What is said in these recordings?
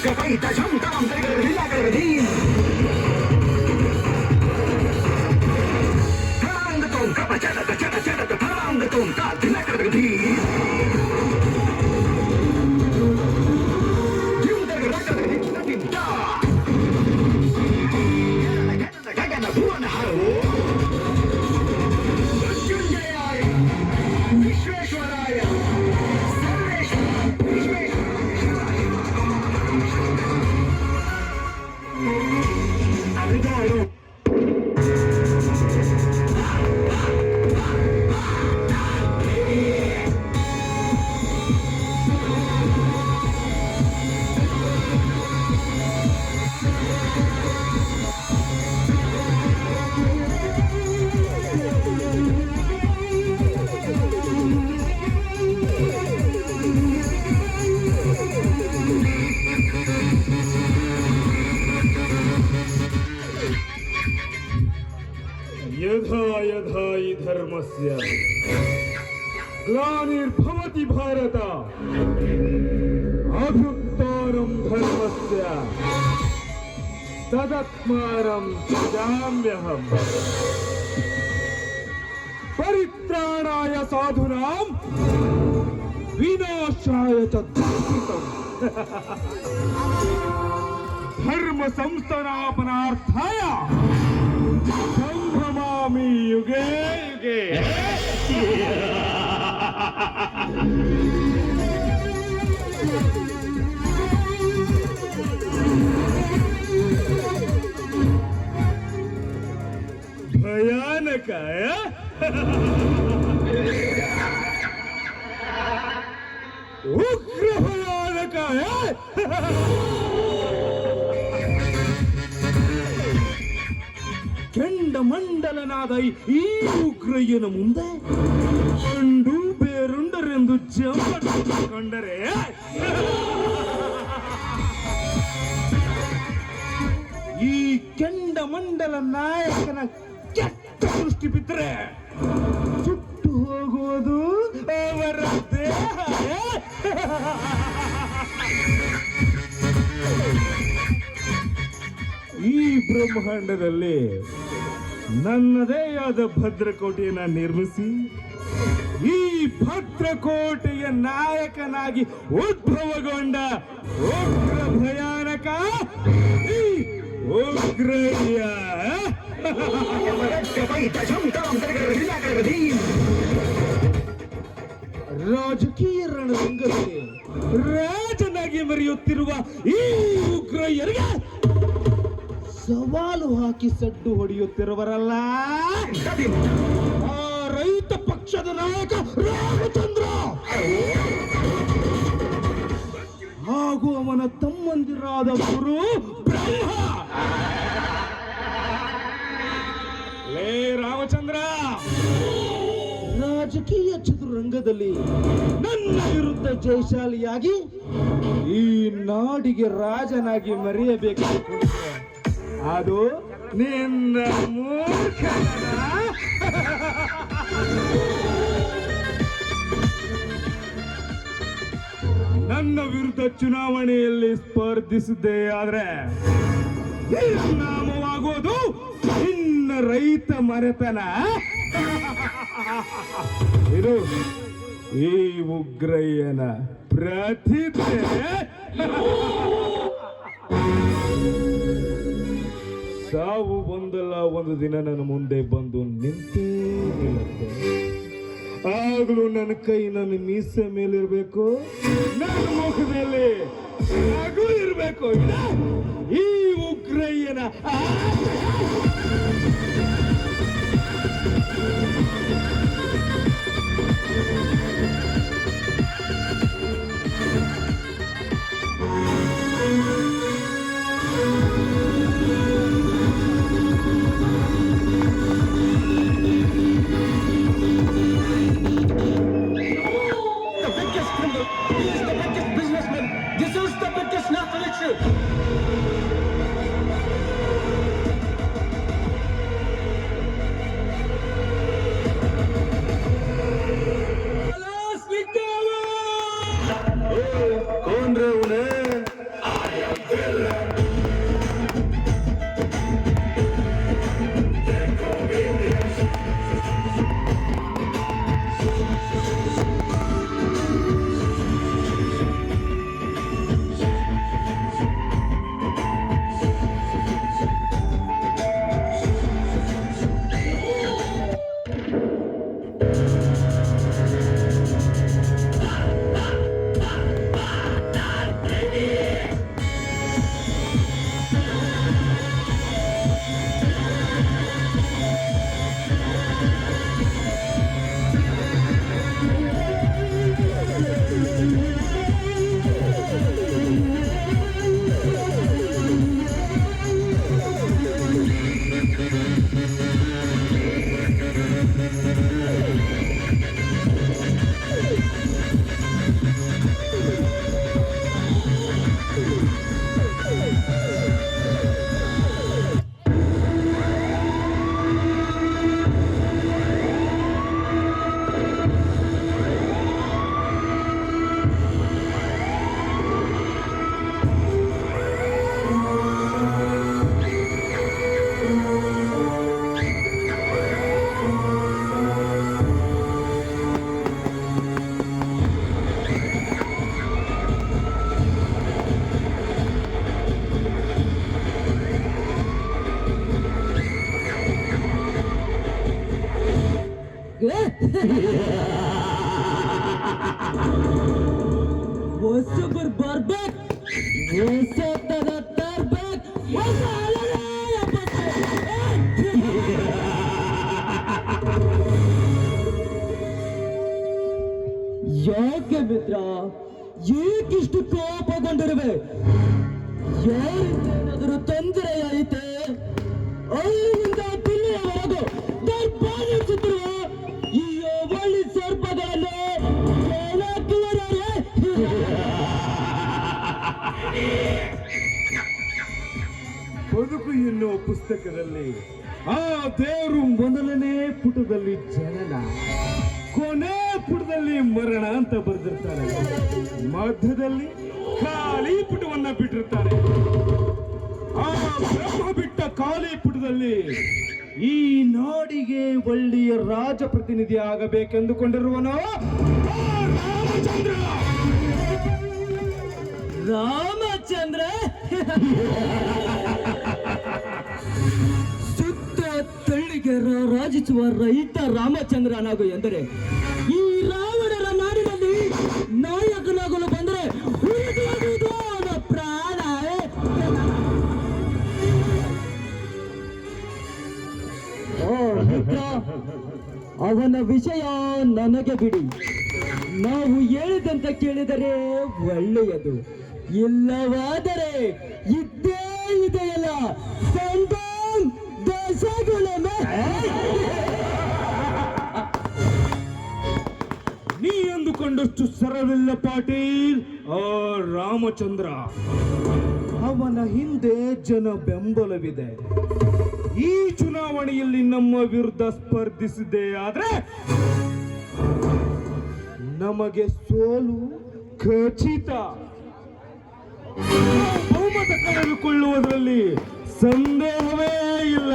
Kapaita jam tam tergerila gerdim. Tarang getum kapa cada tarang getum ka tina gerdim. Jum tergerak gerdim kita tinta. Gagana buana haru. Mrityunjaya Vishveshwaraya यथा यथा हि धर्मस्य ग्लानिर्भवति भारत अभ्युत्थानं धर्मस्य तदात्मानं सृजाम्यहम् परित्राणाय साधूनां विनाशाय च दुष्कृतम् धर्म संस्थापनार्थाय संभ्रमामि युगे युगे भयानक उग्र भयानक ಕೆಂಡಮಂಡಲನಾದ ಈ ಉಗ್ರಯ್ಯನ ಮುಂದೆ ಕಂಡು ಬೇರುಂಡರೆಂದು ಜಂಬಕೊಂಡರೆ ಈ ಕೆಂಡಮಂಡಲ ನಾಯಕನ ಕೆಟ್ಟ ದೃಷ್ಟಿ ಬಿದ್ದರೆ ಸುಟ್ಟು ಹೋಗುವುದು ಅವರ ದೇಹ. ಈ ಬ್ರಹ್ಮಾಂಡದಲ್ಲಿ ನನ್ನದೇ ಆದ ಭದ್ರಕೋಟೆಯನ್ನ ನಿರ್ಮಿಸಿ ಈ ಭದ್ರಕೋಟೆಯ ನಾಯಕನಾಗಿ ಉದ್ಭವಗೊಂಡ ಉಗ್ರ ಭಯಾನಕ ಈ ಉಗ್ರಯ್ಯ. ರಾಜಕೀಯ ರಣರಂಗದಲ್ಲಿ ರಾಜನಾಗಿ ಮೆರೆಯುತ್ತಿರುವ ಈ ಉಗ್ರಯ್ಯರಿಗೆ ಸವಾಲು ಹಾಕಿ ಸಡ್ಡು ಹೊಡೆಯುತ್ತಿರುವರಲ್ಲ ಆ ರೈತ ಪಕ್ಷದ ನಾಯಕ ರಾಮಚಂದ್ರ ಹಾಗೂ ಅವನ ತಮ್ಮಂದಿರಾದ ಗುರು ಬ್ರಹ್ಮ. ಲೇ ರಾಮಚಂದ್ರ, ರಾಜಕೀಯ ಚದುರಂಗದಲ್ಲಿ ನನ್ನ ವಿರುದ್ಧ ಜಯಶಾಲಿಯಾಗಿ ಈ ನಾಡಿಗೆ ರಾಜನಾಗಿ ಮರೆಯಬೇಕು. ಅದು ನಿನ್ನ ಮೂರ್ಖತನ. ನನ್ನ ವಿರುದ್ಧ ಚುನಾವಣೆಯಲ್ಲಿ ಸ್ಪರ್ಧಿಸಿದ್ದೆ ಆದ್ರೆ ನಾಮವಾಗುವುದು ನಿನ್ನ ರೈತ ಮರೆತನ. ಇದು ಈ ಉಗ್ರಯ್ಯನ ಪ್ರತಿಭೆ. ಸಾವು ಒಂದಲ್ಲ ಒಂದು ದಿನ ನನ್ನ ಮುಂದೆ ಬಂದು ನಿಂತೇ ಬೀಳುತ್ತೆ. ಆಗಲೂ ನನ್ನ ಕೈ ನನ್ನ ಮೀಸೆ ಮೇಲಿರ್ಬೇಕು, ನನ್ನ ಮುಖದಲ್ಲಿ ನಗು ಇರಬೇಕು. ಈ ಉಗ್ರಯ್ಯನ ಹೊಸಬರು ಬರ್ಬೇಕು, ಹೊಸ ತರ ತರ್ಬೇಕು, ಹೊಸ ಅಲರೇ ಯಾಕೆ ಮಿತ್ರ, ಏಕಿಷ್ಟು ಕೋಪಗೊಂಡಿರುವೆ? ಯಾರಿಗೇನಾದರೂ ತೊಂದರೆ ಐತೆ? ಅಲ್ಲಿಂದ ದಿಲ್ಲಿಯವರೆಗೂ ದರ್ಬಾರಿಸುತ್ತಿರುವ ಈ ಒಳ್ಳೆ ಸರ್ಪಗಳನ್ನು ಬದುಕು ಎನ್ನುವ ಪುಸ್ತಕದಲ್ಲಿ ಆ ದೇವರು ಮೊದಲನೇ ಪುಟದಲ್ಲಿ ಜನನ, ಕೊನೆ ಪುಟದಲ್ಲಿ ಮರಣ ಅಂತ ಬರೆದಿರ್ತಾರೆ. ಮಧ್ಯದಲ್ಲಿ ಖಾಲಿ ಪುಟವನ್ನ ಬಿಟ್ಟಿರ್ತಾರೆ. ಆ ಬ್ರಹ್ಮ ಬಿಟ್ಟ ಖಾಲಿ ಪುಟದಲ್ಲಿ ಈ ನಾಡಿಗೆ ಒಳ್ಳೆಯ ರಾಜಪ್ರತಿನಿಧಿ ಆಗಬೇಕೆಂದುಕೊಂಡಿರುವನು ರಾಮಚಂದ್ರ. ರಾಮಚಂದ್ರ ಸುತ್ತ ತಳ್ಳಿಗೆ ರಾಜಿಸುವ ರೈತ ರಾಮಚಂದ್ರನಾಗು ಎಂದರೆ ಈ ರಾವಣರ ನಾಡಿನಲ್ಲಿ ನಾಯಕನಾಗಲು ಬಂದರೆ ಉಳಿದುವುದು ಅವನ ಪ್ರಾಣ. ಅವನ ವಿಷಯ ನನಗೆ ಬಿಡಿ. ನಾವು ಹೇಳಿದಂತೆ ಕೇಳಿದರೆ ಒಳ್ಳೆಯದು, ಇಲ್ಲವಾದರೆ ಇದ್ದೇ ಇದೆಯಲ್ಲ ಸಂಡಮ್ ದಶಗುಣಮೆ. ನೀ ಅಂದುಕೊಂಡಷ್ಟು ಸರವಿಲ್ಲ ಪಾಟೀಲ್. ಆ ರಾಮಚಂದ್ರ, ಅವನ ಹಿಂದೆ ಜನ ಬೆಂಬಲವಿದೆ. ಈ ಚುನಾವಣೆಯಲ್ಲಿ ನಮ್ಮ ವಿರುದ್ಧ ಸ್ಪರ್ಧಿಸಿದೆ ಆದ್ರೆ ನಮಗೆ ಸೋಲು ಖಚಿತ. ಬಹುಮತ ಕಳೆದುಕೊಳ್ಳುವುದರಲ್ಲಿ ಸಂದೇಹವೇ ಇಲ್ಲ.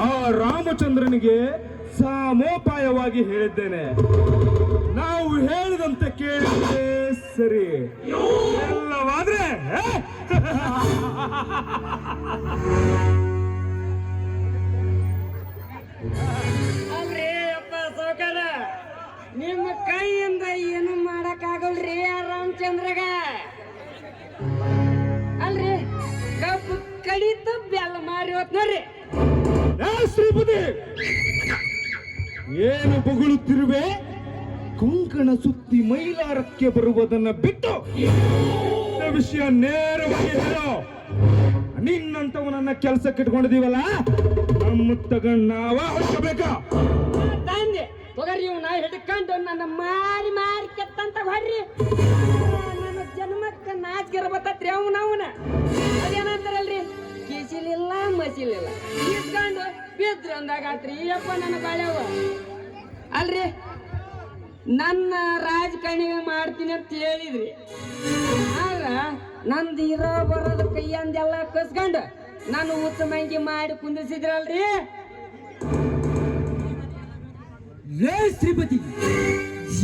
ಆ ರಾಮಚಂದ್ರನಿಗೆ ಸಮೋಪಾಯವಾಗಿ ಹೇಳಿದ್ದೇನೆ, ನಾವು ಹೇಳಿದಂತೆ ಕೇಳಿದ್ರೆ ಸರಿ, ಎಲ್ಲವಾದ್ರೆ ಅಲ್ರಿ ಅಪ್ಪ ಸೌಕರ, ನಿಮ್ಮ ಕೈಯಿಂದ ಏನು ಮಾಡಕ್ಕಾಗಲ್ರಿ ಆ ರಾಮಚಂದ್ರಗ. ಅಲ್ರಿ ಕಬ್ಬು ಕಡಿತ ಬೆಲ್ಲ ಮಾರಿ ಹೋತ್ ನೋಡ್ರಿ. ಶ್ರೀಪತಿ, ಏನು ಬೊಗಳುತ್ತಿರುವೆ? ಕೊಂಕಣ ಸುತ್ತಿ ಮೈಲಾರಕ್ಕೆ ಬರುವುದನ್ನ ಬಿಟ್ಟು ವಿಷಯ ನೇರವಾಗಿ ಹೇಳೋ. ನಿನ್ನಂತವನನ್ನ ಕೆಲಸಕ್ಕೆ ಇಟ್ಕೊಂಡಿದೀವಲ್ಲ, ನಮ್ಮ ತಗೊಂಡ್ ನಾವ ಹೊಡ್ಕೋಬೇಕಾ? ತಂದೆ ತೊಗರಿ ಇವ್ನ ಹಿಡ್ಕೊಂಡು ನನ್ನ ಮಾರಿ ಮಾರಿ ಕೆತ್ತಂತ ಹೊಡ್ರಿ. ನನ್ನ ಜನ್ಮಕ್ಕ ನಾಚಿಗೆರ ಬತ್ತತ್ರಿ ಅವನ. ಅದೇನಂತಾರಲ್ರಿ, ಕಿಸಿಲಿಲ್ಲ ಮಸಿಲಿಲ್ಲ ಇಸ್ಕೊಂಡು ಬಿದ್ರು ಅಂದಾಗಾತ್ರಿ. ಅಪ್ಪ ನನ್ನ ಬಾಳೆವ ಅಲ್ರಿ, ನನ್ನ ರಾಜಕಾರಣಿ ಮಾಡ್ತೀನಿ ಅಂತ ಹೇಳಿದ್ರಿ. ಆಗ ನಂದು ಇರೋ ಬರೋದ ಕೈಯಂದೆಲ್ಲ ಕಸ್ಕೊಂಡು ನಾನು ಉಚ್ಚ ಮಂಗಿ ಮಾಡಿ ಕುಂದಿಸಿದ್ರಲ್ರಿ. ರೇ ಶ್ರೀಪತಿ,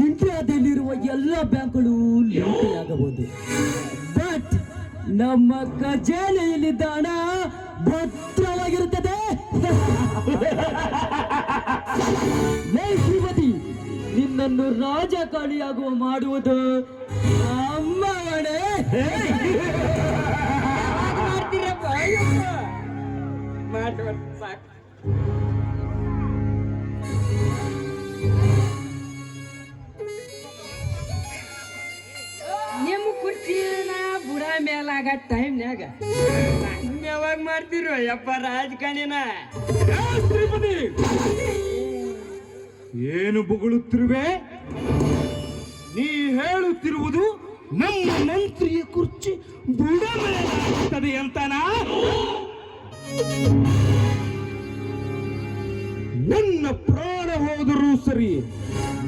ಇಂಡಿಯಾದಲ್ಲಿರುವ ಎಲ್ಲ ಬ್ಯಾಂಕ್ಗಳು ಲೂಟಿಯಾಗಬಹುದು, ಬಟ್ ನಮ್ಮ ಖಜಾನೆಯಲ್ಲಿದ್ದ ಹಣ ಭದ್ರವಾಗಿರುತ್ತದೆ. ರೇ ಶ್ರೀಪತಿ, ನಿನ್ನನ್ನು ರಾಜಕಾರಣಿಯಾಗುವ ಮಾಡುವುದು ನಮ್ಮ ಹೊಣೆ. ಮಾಡ್ತೀರಪ್ಪ, ಮಾಡಿ ಸಾಕು. ನಿಮ್ಮ ಕುರ್ಚಿನ ಬುಡ ಮೇಲಾಗ ಟೈಮ್ನ್ಯಾಗ ಯಾವಾಗ ಮಾಡ್ತಿರೋ ಯಪ್ಪ ರಾಜಕಾರಣಿನ? ಏ ಶ್ರೀಪತಿ, ಏನು ಬೊಗಳುತ್ತಿರುವೆ? ನೀ ಹೇಳುತ್ತಿರುವುದು ನಮ್ಮ ಮಂತ್ರಿಯ ಕುರ್ಚಿ ಬುಡ ಮೇಲಾಗುತ್ತದೆ ಅಂತನಾ? ನನ್ನ ಪ್ರಾಣ ಹೋದರೂ ಸರಿ,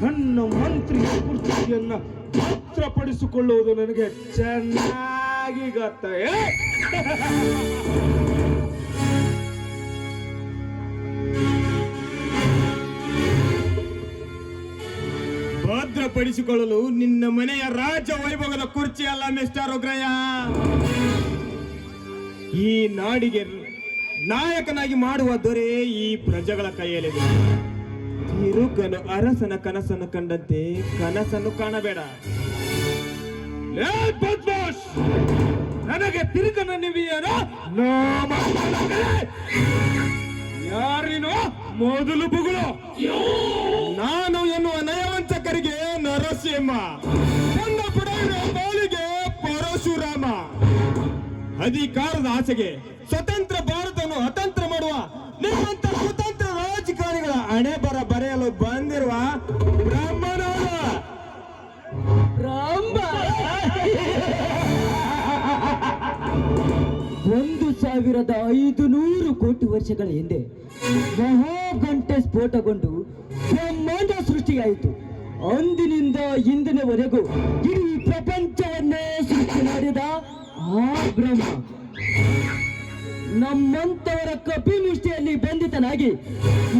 ನನ್ನ ಮಂತ್ರಿಯ ಕುರ್ಚಿಯನ್ನ ಭದ್ರಪಡಿಸಿಕೊಳ್ಳುವುದು ನನಗೆ ಚೆನ್ನಾಗಿ ಗೊತ್ತ. ಭದ್ರಪಡಿಸಿಕೊಳ್ಳಲು ನಿನ್ನ ಮನೆಯ ರಾಜ ವೈಭವದ ಕುರ್ಚಿ ಅಲ್ಲ ಮಿಸ್ಟರ್ ಉಗ್ರಯ್ಯ. ಈ ನಾಡಿಗೆ ನಾಯಕನಾಗಿ ಮಾಡುವ ದೊರೆ ಈ ಪ್ರಜೆಗಳ ಕೈಯಲ್ಲಿದೆ. ತಿರುಗನು ಅರಸನ ಕನಸನ್ನು ಕಂಡಂತೆ ಕನಸನ್ನು ಕಾಣಬೇಡ. ಲೇ ಬದ್ಮಾಶ್, ನನಗೆ ತಿರುಗನ ನಿವಿಯನ ಯಾರಿನೋ ಮೊದಲು ಬುಗುಳು. ನಾನು ಎನ್ನುವ ನಯವಂಚಕರಿಗೆ ನರಸಿಂಹ, ನನ್ನ ಪುಡವಿನ ಬಾಲಿಗೆ ಪರಶುರಾಮ. ಅಧಿಕಾರದ ಆಸೆಗೆ ಸ್ವತಂತ್ರ ಭಾರತವನ್ನು ಅತಂತ್ರ ಮಾಡುವ ನಿಮ್ಮಂತ ಕುತಂತ್ರ ರಾಜಕಾರಣಿಗಳ ಹಣೆ ಬರೆಯಲು ಬಂದಿರುವ ಬ್ರಾಹ್ಮಣರ ರಾಮ 1500 ಕೋಟಿ ವರ್ಷಗಳ ಹಿಂದೆ ಮಹಾಗಂಟೆ ಸ್ಫೋಟಗೊಂಡು ಬ್ರಹ್ಮಾಂಡ ಸೃಷ್ಟಿಯಾಯಿತು. ಅಂದಿನಿಂದ ಇಂದಿನವರೆಗೂ ಇಡೀ ಪ್ರಪಂಚವನ್ನೇ ಸೃಷ್ಟಿ ಮಾಡಿದ ಆ ಬ್ರಹ್ಮ ನಮ್ಮಂತವರ ಕಪಿಮುಷ್ಟಿಯಲ್ಲಿ ಬಂಧಿತನಾಗಿ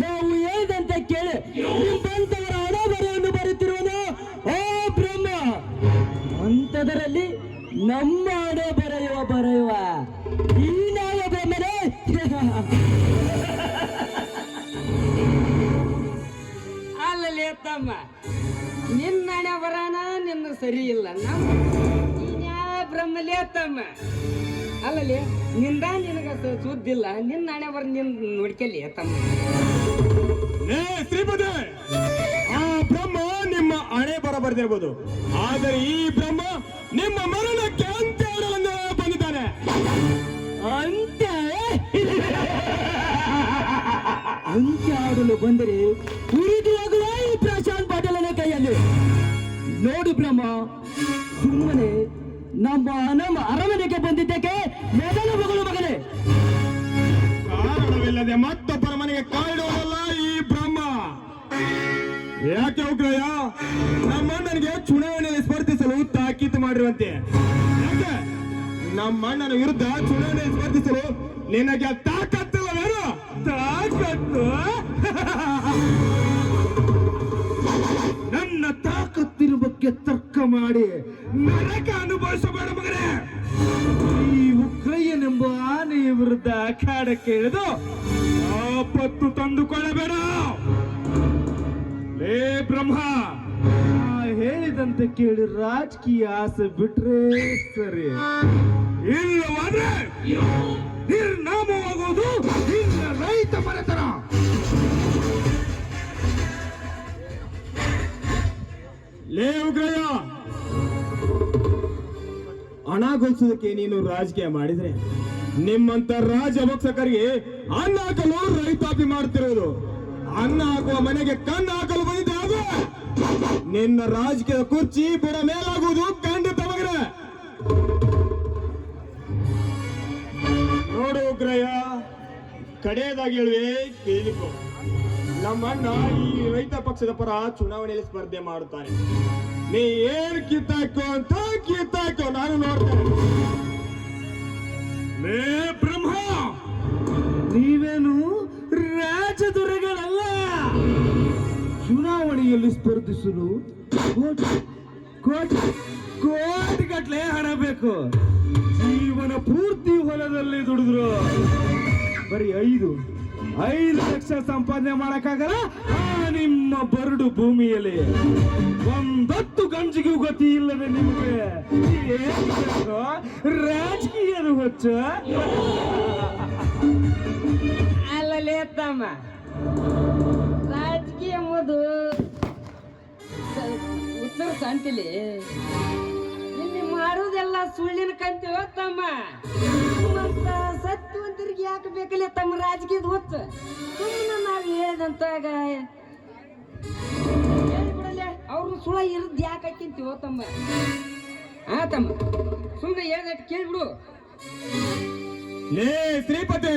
ನಾವು ಹೇಳಿದಂತೆ ಕೇಳಿ ನಿಮ್ಮಂತವರ ಹಣಬರವನ್ನು ಬರುತ್ತಿರುವನು ಆ ಬ್ರಹ್ಮ. ಅಂತದರಲ್ಲಿ ನಮ್ಮ ಹಣೆ ಬರೆಯುವ ಈ ನಾವ ಬ್ರಹ್ಮನೇ. ಅಲ್ಲಲೇ ತಮ್ಮ, ನಿನ್ನ ಹಣೆ ಬರಾನ ನಿನ್ನ ಸರಿ ಇಲ್ಲ. ಬ್ರಹ್ಮಲೇ ತಮ್ಮ, ಅಲ್ಲಲೇ ನಿಂದ ನಿನಗ ಸುದ್ದಿಲ್ಲ. ನಿನ್ನ ಹಣೆ ಬರ ನಿನ್ ನೋಡ್ಕಲಿ ತಮ್ಮ. ಶ್ರೀಪತಿ, ಆ ಬ್ರಹ್ಮ ನಿಮ್ಮ ಹಣೆ ಬರಬರ್ದಿರ್ಬೋದು, ಆದರೆ ಈ ಬ್ರಹ್ಮ ನಿಮ್ಮ ಮರಣಕ್ಕೆ ಅಂತ್ಯ ಆಡಲು ಬಂದಿದ್ದಾನೆ. ಅಂತ್ಯ ಆಡಲು ಬಂದರೆ ಉರಿದು ಹೋಗುವ ಈ ಪ್ರಶಾಂತ್ ಪಾಟೀಲನ ಕೈಯಲ್ಲಿ. ನೋಡು ಬ್ರಹ್ಮ, ಸುಮ್ಮನೆ ನಮ್ಮ ಅರಮನೆಗೆ ಬಂದಿದ್ದಕ್ಕೆ ಮೊದಲು ಮಗಳು ಮಗನೇ. ಕಾರಣವಿಲ್ಲದೆ ಮತ್ತೊಬ್ಬರ ಮನೆಗೆ ಕಾಯಿಡುವುದಲ್ಲ ಈ ಬ್ರಹ್ಮ. ಯಾಕೆ ಉಗ್ರಯ್ಯ ನಮ್ಮ ಅಣ್ಣನಿಗೆ ಚುನಾವಣೆಯಲ್ಲಿ ಸ್ಪರ್ಧಿಸಲು ತಾಕೀತು ಮಾಡಿರುವಂತೆ? ಯಾಕೆ ನಮ್ಮ ಅಣ್ಣನ ವಿರುದ್ಧ ಚುನಾವಣೆಯಲ್ಲಿ ಸ್ಪರ್ಧಿಸಲು ನಿನಗೆ ತಾಕತ್ತಿಲ್ಲವೇನು? ತಾಕತ್ತು? ನನ್ನ ತಾಕತ್ತಿನ ಬಗ್ಗೆ ತರ್ಕ ಮಾಡಿ ನರಕ ಅನುಭವಿಸಬೇಡ ಮಗನೇ. ಈ ಉಗ್ರಯ್ಯನೆಂಬ ಆನೆಯ ವಿರುದ್ಧ ಅಖಾಡಕ್ಕೆ ಇಳಿದು ಆಪತ್ತು ತಂದುಕೊಳ್ಳಬೇಡ. ಲೇ ಬ್ರಹ್ಮ, ಹೇಳಿದಂತೆ ಕೇಳಿ ರಾಜಕೀಯ ಆಸೆ ಬಿಟ್ರೆ ಸರಿ, ಇಲ್ಲವಾದ್ರೆ ನಿರ್ನಾಮವಾಗುವುದು ನಿನ್ನ ರೈತ ಮನೆತನ. ಲೇ ಉಗ್ರಯ್ಯ, ಹಣ ಗಳಿಸೋದಕ್ಕೆ ನೀನು ರಾಜಕೀಯ ಮಾಡಿದ್ರೆ ನಿಮ್ಮಂತ ರಾಜಭಕ್ಷಕರಿಗೆ ಅನ್ನ ಹಾಕಲು ರೈತಾಪಿ ಮಾಡ್ತಿರೋದು. ಅನ್ನ ಹಾಕುವ ಮನೆಗೆ ಕಣ್ಣು ಹಾಕಲು ಬಂದಿದ್ದೆ. ನಿನ್ನ ರಾಜಕೀಯ ಕುರ್ಚಿ ಬುಡ ಮೇಲಾಗುವುದು ಖಂಡಿತ ಮಗನೇ. ನೋಡು ಉಗ್ರಯ್ಯ, ಕಡೆಯದಾಗಿ ಹೇಳುವೆ ಕೇಳಿಕೊ. ನಮ್ಮ ಅಣ್ಣ ಈ ರೈತ ಪಕ್ಷದ ಪರ ಚುನಾವಣೆಯಲ್ಲಿ ಸ್ಪರ್ಧೆ ಮಾಡುತ್ತಾನೆ. ನೀ ಏನ್ ಕಿತ್ತಾಕೋ ಅಂತ ಕಿತ್ತಾಕೋ, ನಾನು ನೋಡ್ತೇನೆ. ಲೇ ಬ್ರಹ್ಮ, ನೀವೇನು ರಾಜದೊರೆಗಳಲ್ಲ. ಚುನಾವಣೆಯಲ್ಲಿ ಸ್ಪರ್ಧಿಸಲು ಕೋಟಿಗಟ್ಲೆ ಹಣ ಬೇಕು. ಜೀವನ ಪೂರ್ತಿ ಹೊಲದಲ್ಲಿ ದುಡಿದ್ರು ಬರೀ 5 ಲಕ್ಷ ಸಂಪಾದನೆ ಮಾಡಕ್ಕಾಗಲ್ಲ ನಿಮ್ಮ ಬರಡು ಭೂಮಿಯಲ್ಲಿ. ಒಂದೊತ್ತು ಗಂಜಿಗೂ ಗತಿ ಇಲ್ಲದೆ ನಿಮಗೆ ರಾಜಕೀಯದ ಹುಚ್ಚ. ಅಲ್ಲಲೇ ತಮ್ಮ, ರಾಜಕೀಯ ಎಂಬುದು ಉತ್ತರ ಸಂತಿಲಿ ಇಲ್ಲಿ ಮಾಡುವುದೆಲ್ಲ ಸುಳ್ಳಿನ ಕಂತೀವ ತಮ್ಮ. ನಿಮ್ಮಂತ ಸತ್ಯವಂತ ತಿರುಗಿ ಯಾಕೆ ಬೇಕಲ್ಲ ತಮ್ಮ ರಾಜಕೀಯದ ಹೊತ್ತು ಸುಮ್ಮನೆ ನಾವು ಹೇಳಿದಂತಾಗ ಹೇಳಿಬಿಡಲ್ಲ ಅವ್ರು ಸುಳ ಇರದ್ ಯಾಕೆ ಹಾಕಿಂತೀವೋ ತಮ್ಮ ತಮ್ಮ ಸುಮ್ಮನೆ ಹೇಳ್ದಟ್ಟು ಕೇಳ್ಬಿಡು. ಲೇ ಶ್ರೀಪತಿ,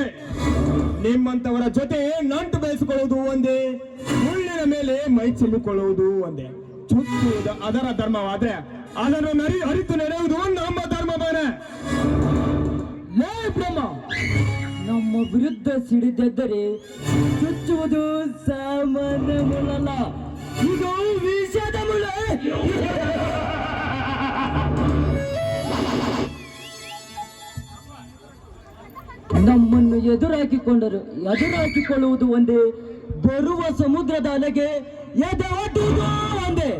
ನಿಮ್ಮಂತವರ ಜೊತೆ ನಂಟು ಬೆಳೆಸಿಕೊಳ್ಳುವುದು ಒಂದೇ, ಮುಳ್ಳಿನ ಮೇಲೆ ಮೈ ಚೆಲ್ಲಿಕೊಳ್ಳುವುದು ಒಂದೇ. ಚುಚ್ಚುವುದು ಅದರ ಧರ್ಮವಾದ್ರೆ ಅದನ್ನು ಅರಿತು ನಡೆಯುವುದು ನಮ್ಮ ಧರ್ಮವೇನೆ. ಲೇ ಬ್ರಹ್ಮ, ನಮ್ಮ ವಿರುದ್ಧ ಸಿಡಿದೆದ್ದರೆ ಚುಚ್ಚುವುದು ಸಾಮಾನ್ಯ ಮುಳ್ಳಲ್ಲ, ಇದು ವಿಷದ ಮುಳ್ಳು. ನಮ್ಮನ್ನು ಎದುರಾಕಿಕೊಳ್ಳುವುದು ಒಂದೇ, ಬರುವ ಸಮುದ್ರದ ಅಲೆಗೆ ಎದೆವಟ್ಟುವುದು ಒಂದೇ.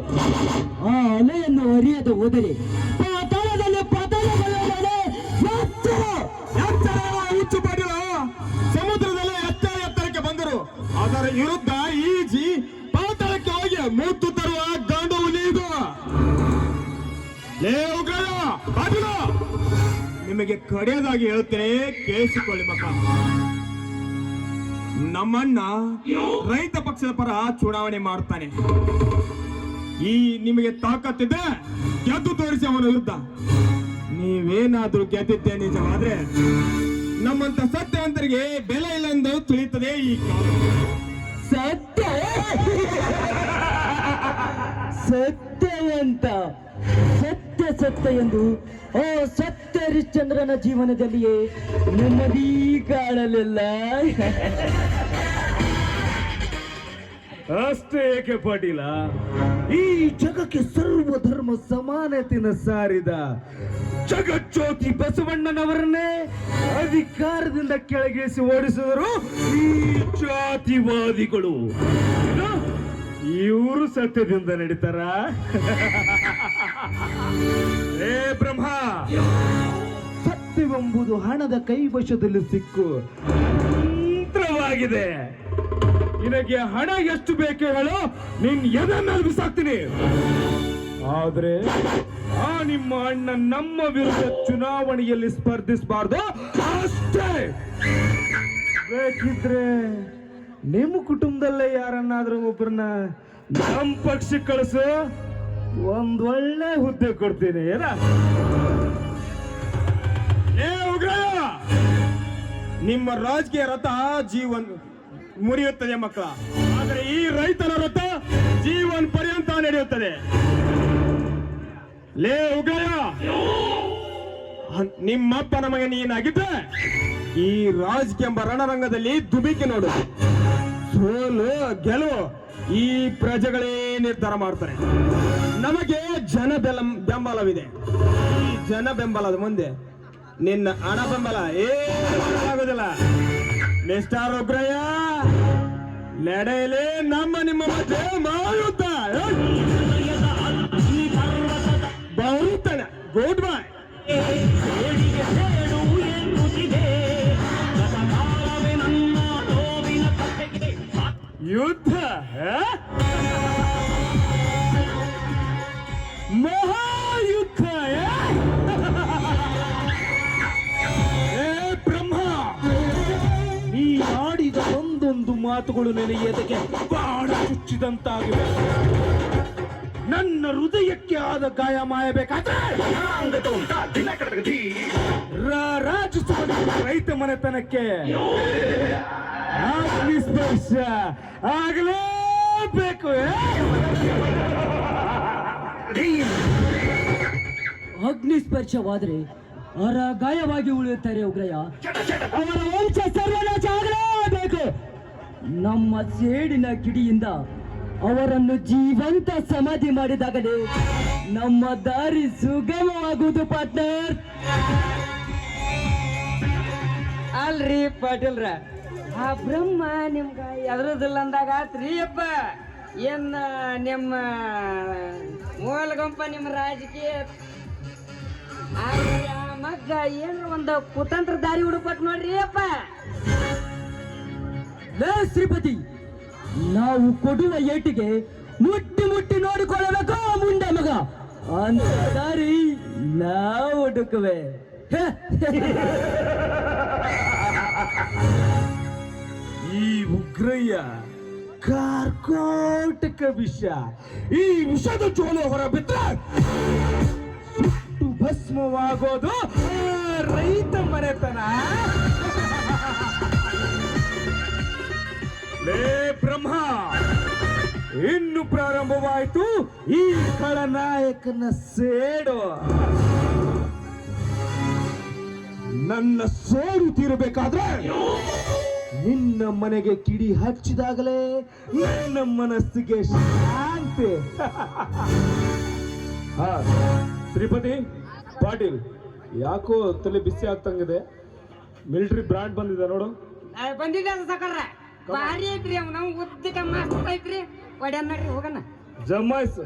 ಆ ಅಲೆಯನ್ನು ಅರಿಯದೆ ಹೋದರೆ ಪಾತಾಳದಲ್ಲಿ ಹುಚ್ಚು ಪಾಟಿಲ, ಸಮುದ್ರದಲ್ಲಿ ಎತ್ತರಕ್ಕೆ ಬಂದರು ಅದರ ವಿರುದ್ಧ ಈಜಿ ಪಾತಾಳಕ್ಕೆ ಹೋಗಿ ಮೂತು ತರುವ ಗಂಡು ಹುಲಿದು. ಲೇ ಉಗ್ರಯ್ಯ ಪಾಟೀಲ, ನಿಮಗೆ ಕಡೆಯದಾಗಿ ಹೇಳ್ತೇನೆ, ಕೇಳಿಸಿಕೊಳ್ಳಿ ಮಕ್ಕ. ನಮ್ಮಣ್ಣ ರೈತ ಪಕ್ಷದ ಪರ ಚುನಾವಣೆ ಮಾಡ್ತಾನೆ. ಈ ನಿಮಗೆ ತಾಕತ್ತಿದ್ರೆ ಗೆದ್ದು ತೋರಿಸಿ ಅವನ ವಿರುದ್ಧ. ನೀವೇನಾದ್ರೂ ಗೆದ್ದಿದ್ದೆ ನಿಜವಾದ್ರೆ ನಮ್ಮಂತ ಸತ್ಯವಂತರಿಗೆ ಬೆಲೆ ಇಲ್ಲ ಎಂದು ತಿಳಿಯುತ್ತದೆ ಈ ಕಾಲ. ಸತ್ಯವಂತ ಸತ್ಯ ಎಂದು ಓ ಸತ್ಯ ಹರಿಶ್ಚಂದ್ರನ ಜೀವನದಲ್ಲಿಯೇ ನೆಮ್ಮದಿ ಕಾಣಲಿಲ್ಲ. ಅಷ್ಟೇ ಏಕೆ ಪಾಟೀಲ, ಈ ಜಗಕ್ಕೆ ಸರ್ವಧರ್ಮ ಸಮಾನತೆಯನ್ನು ಸಾರಿದ ಜಗಜ್ಯೋತಿ ಬಸವಣ್ಣನವರನ್ನೇ ಅಧಿಕಾರದಿಂದ ಕೆಳಗಿಳಿಸಿ ಓಡಿಸಿದರು ಈ ಜಾತಿವಾದಿಗಳು. ಇವರು ಸತ್ಯದಿಂದ ನಡೀತಾರ? ಏ ಬ್ರಹ್ಮ, ಸತ್ಯವೆಂಬುದು ಹಣದ ಕೈವಶದಲ್ಲಿ ಸಿಕ್ಕು ತಂತ್ರವಾಗಿದೆ. ನಿನಗೆ ಹಣ ಎಷ್ಟು ಬೇಕು ಹೇಳೋ, ನಿನ್ ಎದೆ ಮೇಲೆ ಬಿಸಾಕ್ತೀನಿ. ಆದ್ರೆ ಆ ನಿಮ್ಮ ಅಣ್ಣ ನಮ್ಮ ವಿರುದ್ಧ ಚುನಾವಣೆಯಲ್ಲಿ ಸ್ಪರ್ಧಿಸಬಾರ್ದು ಅಷ್ಟೇ. ಬೇಕಿದ್ರೆ ನಿಮ್ಮ ಕುಟುಂಬದಲ್ಲೇ ಯಾರನ್ನಾದ್ರೂ ಒಬ್ಬರನ್ನ ನಮ್ಮ ಪಕ್ಷಕ್ಕೆ ಕಳಿಸು, ಒಂದೊಳ್ಳೆ ಹುದ್ದೆ ಕೊಡ್ತೀನಿ. ಏನ ಏ ಉಗ್ರಯ್ಯ, ನಿಮ್ಮ ರಾಜಕೀಯ ರಥ ಜೀವನ್ ಮುರಿಯುತ್ತದೆ ಮಕ್ಕಳ, ಆದರೆ ಈ ರೈತನ ರಥ ಜೀವನ್ ಪರ್ಯಂತ ನಡೆಯುತ್ತದೆ. ಲೇ ಉಗ್ರಯ್ಯ, ನಿಮ್ಮಪ್ಪನ ಮಗ ನೀನಾಗಿದ್ದೆ ಈ ರಾಜಕೀಯ ಎಂಬ ರಣರಂಗದಲ್ಲಿ ದುಬಿಕೆ ನೋಡು. ಸೋಲು ಗೆಲುವು ಈ ಪ್ರಜೆಗಳೇ ನಿರ್ಧಾರ ಮಾಡ್ತಾರೆ. ನಮಗೆ ಜನ ಬೆಂಬಲವಿದೆ. ಈ ಜನ ಬೆಂಬಲದ ಮುಂದೆ ನಿನ್ನ ಹಣ ಬೆಂಬಲ ಏನಾಗುದಿಲ್ಲ. ಮಿಸ್ಟರ್ ಉಗ್ರಯ್ಯ, ನಡೆಯಲಿ ನಮ್ಮ ನಿಮ್ಮ ಮಧ್ಯೆ ಮಹಾಯುದ್ಧ. ಬರುತ್ತಾನೆ. Good bye. ಯುದ್ಧ ಮಹಾಯುದ್ಧ. ಏ ಬ್ರಹ್ಮ, ನೀ ಆಡಿದ ಒಂದೊಂದು ಮಾತುಗಳು ನನಗೆ ಎದಕ್ಕೆ ಬಾಣ ಚುಚ್ಚಿದಂತಾಗಿವೆ. ನನ್ನ ಹೃದಯಕ್ಕೆ ಆದ ಗಾಯ ಮಾಯಬೇಕಾದ್ರೆ ರಾಜಿಸುವ ರೈತ ಮನೆತನಕ್ಕೆ ಸ್ಪರ್ಶ ಆಗಲೇಬೇಕು. ಅಗ್ನಿ ಸ್ಪರ್ಶವಾದ್ರೆ ಅವರ ಗಾಯವಾಗಿ ಉಳಿಯುತ್ತಾರೆ ಉಗ್ರಯ್ಯ. ಅವರ ವಂಶ ಸರ್ವನಾಶ ಆಗಲೇಬೇಕು. ನಮ್ಮ ಸೇಡಿನ ಕಿಡಿಯಿಂದ ಅವರನ್ನು ಜೀವಂತ ಸಮಾಧಿ ಮಾಡಿದಾಗಲೇ ನಮ್ಮ ದಾರಿ ಸುಗಮವಾಗುವುದು ಪಾರ್ಟ್ನರ್. ಅಲ್ರಿ ಪಾಟೀಲ್ರ, ಆ ಬ್ರಹ್ಮ ನಿಮ್ಗ ಎದ್ರದಿಲ್ಲ ಅಂದಾಗ ಆತ್ರಿ ಅಪ್ಪ. ಏನ್ ನಿಮ್ಮ ಮೂಲಗಂಪ ನಿಮ್ಮ ರಾಜಕೀಯ ಮಗ್ಗ ಏನ್ ಒಂದು ಕುತಂತ್ರ ದಾರಿ ಹುಡುಕ್ಬೇಕು ನೋಡ್ರಿ ಅಪ್ಪ. ಲೇ ಶ್ರೀಪತಿ, ನಾವು ಕೊಡುವ ಏಟಿಗೆ ಮುಟ್ಟಿ ಮುಟ್ಟಿ ನೋಡಿಕೊಳ್ಳಬೇಕು ಮುಂದೆ ಮಗ. ಅಂತ ದಾರಿ ನಾವು ಹುಡುಕುವೆ. ಈ ಉಗ್ರಯ್ಯ ಕಾರ್ಕೋಟಕ ವಿಷ, ಈ ವಿಷದ ಜೋಲೆ ಹೊರ ಬಿಟ್ರೆ ಸುಟ್ಟು ಭಸ್ಮವಾಗೋದು ಆ ರೈತ ಮನೆತನ. ಲೇ ಬ್ರಹ್ಮ, ಇನ್ನು ಪ್ರಾರಂಭವಾಯಿತು ಈ ಖಳನಾಯಕನ ಸೇಡು. ನನ್ನ ಸೇಡು ತೀರಬೇಕಾದ್ರೆ ನಿನ್ನ ಮನೆಗೆ ಕಿಡಿ ಹಚ್ಚಿದಾಗಲೇ ನನ್ನ ಮನಸ್ಸಿಗೆ ಶಾಂತಿ. ಹಾ ಶ್ರೀಪತಿ ಪಾಟೀಲ್, ಯಾಕೋ ತಲೆ ಬಿಸಿ ಆಗ್ತಂಗಿದೆ. ಮಿಲಿಟರಿ ಬ್ರಾಂಡ್ ಬಂದಿದೆ ನೋಡು. ಬಂದಿದೆ ಅದು ಸಕರ್ರ, ಭಾರಿ ಐತ್ರಿ. ಅವ್ ನಾವು ಉದ್ದಕ ಮಸ್ತ್ ಐತ್ರಿ. ಒಡ್ಯಾನ ನೋಡ್ರಿ, ಹೋಗಣ ಜಮಾಯ್ಸ್.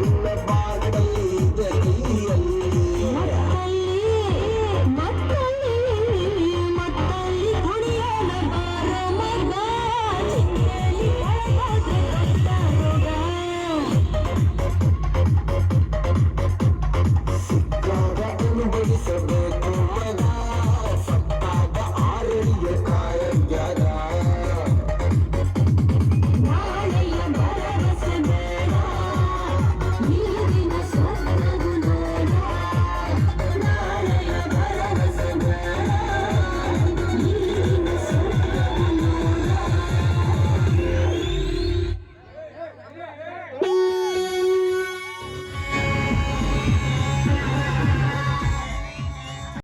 ಇಲ್ಲ